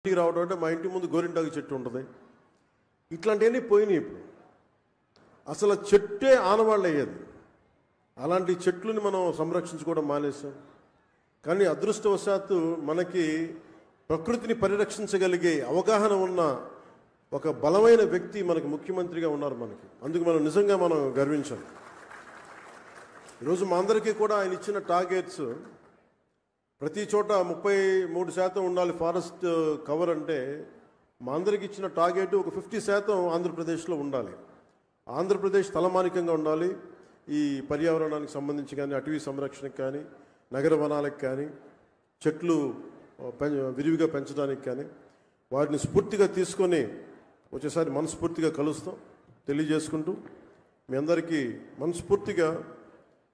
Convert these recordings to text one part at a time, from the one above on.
ఇంటికి రావడం అంటే మా ఇంటి ముందు గోరింటాకు చెట్టు ఉంటుంది. ఇట్లాంటివన్నీ పోయినాయి. ఇప్పుడు అసలు చెట్టే ఆనవాళ్ళు అయ్యేది. అలాంటి చెట్లని మనం సంరక్షించుకోవడం మానేసాం. కానీ అదృష్టవశాత్తు మనకి ప్రకృతిని పరిరక్షించగలిగే అవగాహన ఉన్న ఒక బలమైన వ్యక్తి మనకి ముఖ్యమంత్రిగా ఉన్నారు మనకి. అందుకు మనం నిజంగా గర్వించాలి. ఈరోజు మా అందరికీ కూడా ఆయన ఇచ్చిన టార్గెట్స్ ప్రతి చోట 33% ఉండాలి ఫారెస్ట్ కవర్ అంటే మా అందరికి ఇచ్చిన టార్గెట్ ఒక 50% ఆంధ్రప్రదేశ్లో ఉండాలి. ఆంధ్రప్రదేశ్ తలమానికంగా ఉండాలి. ఈ పర్యావరణానికి సంబంధించి కానీ, అటవీ సంరక్షణకు కానీ, నగర వనాలకు కానీ, చెట్లు విరివిగా పెంచడానికి కానీ వాటిని స్ఫూర్తిగా తీసుకొని వచ్చేసారి మనస్ఫూర్తిగా కలుస్తాం తెలియజేసుకుంటూ మీ అందరికీ మనస్ఫూర్తిగా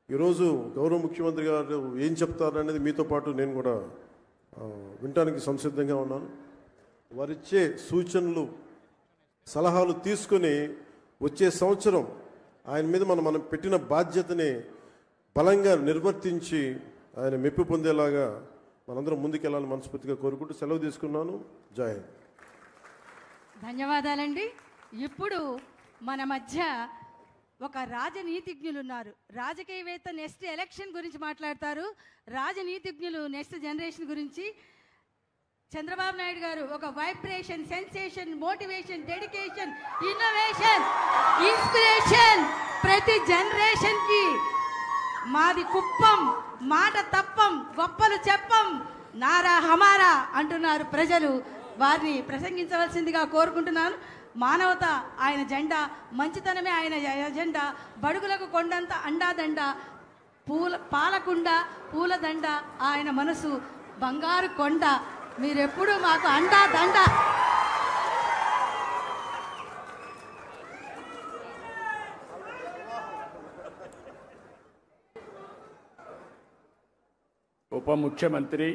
ఈరోజు గౌరవ ముఖ్యమంత్రి గారు ఏం చెప్తారనేది మీతో పాటు నేను కూడా వినటానికి సంసిద్ధంగా ఉన్నాను. వారిచ్చే సూచనలు సలహాలు తీసుకొని వచ్చే సంవత్సరం ఆయన మీద మనం పెట్టిన బాధ్యతని బలంగా నిర్వర్తించి ఆయన మెప్పు పొందేలాగా మనందరం ముందుకెళ్ళాలని మనస్ఫూర్తిగా కోరుకుంటూ సెలవు తీసుకున్నాను. జై హింద్. ధన్యవాదాలండి. ఇప్పుడు మన మధ్య ఒక రాజనీతిజ్ఞులు ఉన్నారు. రాజకీయవేత్త నెక్స్ట్ ఎలక్షన్ గురించి మాట్లాడతారు. రాజనీతిజ్ఞులు నెక్స్ట్ జనరేషన్ గురించి. చంద్రబాబు నాయుడు గారు ఒక vibration, sensation, motivation, dedication, innovation, inspiration ప్రతి జనరేషన్ కి. మాది కుప్పం, మాట తప్పం, గొప్పలు చెప్పం, నారా హమారా అంటున్నారు ప్రజలు. వారిని ప్రసంగించవలసిందిగా కోరుకుంటున్నాను. మానవత ఆయన జెండా, మంచితనమే ఆయన ఎజెండా, బడుగులకు కొండంత అండాదండ, పాలకుండ పూలదండ, ఆయన మనసు బంగారు కొండ, మీరెప్పుడు మాకు అండా దండ. ఉప ముఖ్యమంత్రి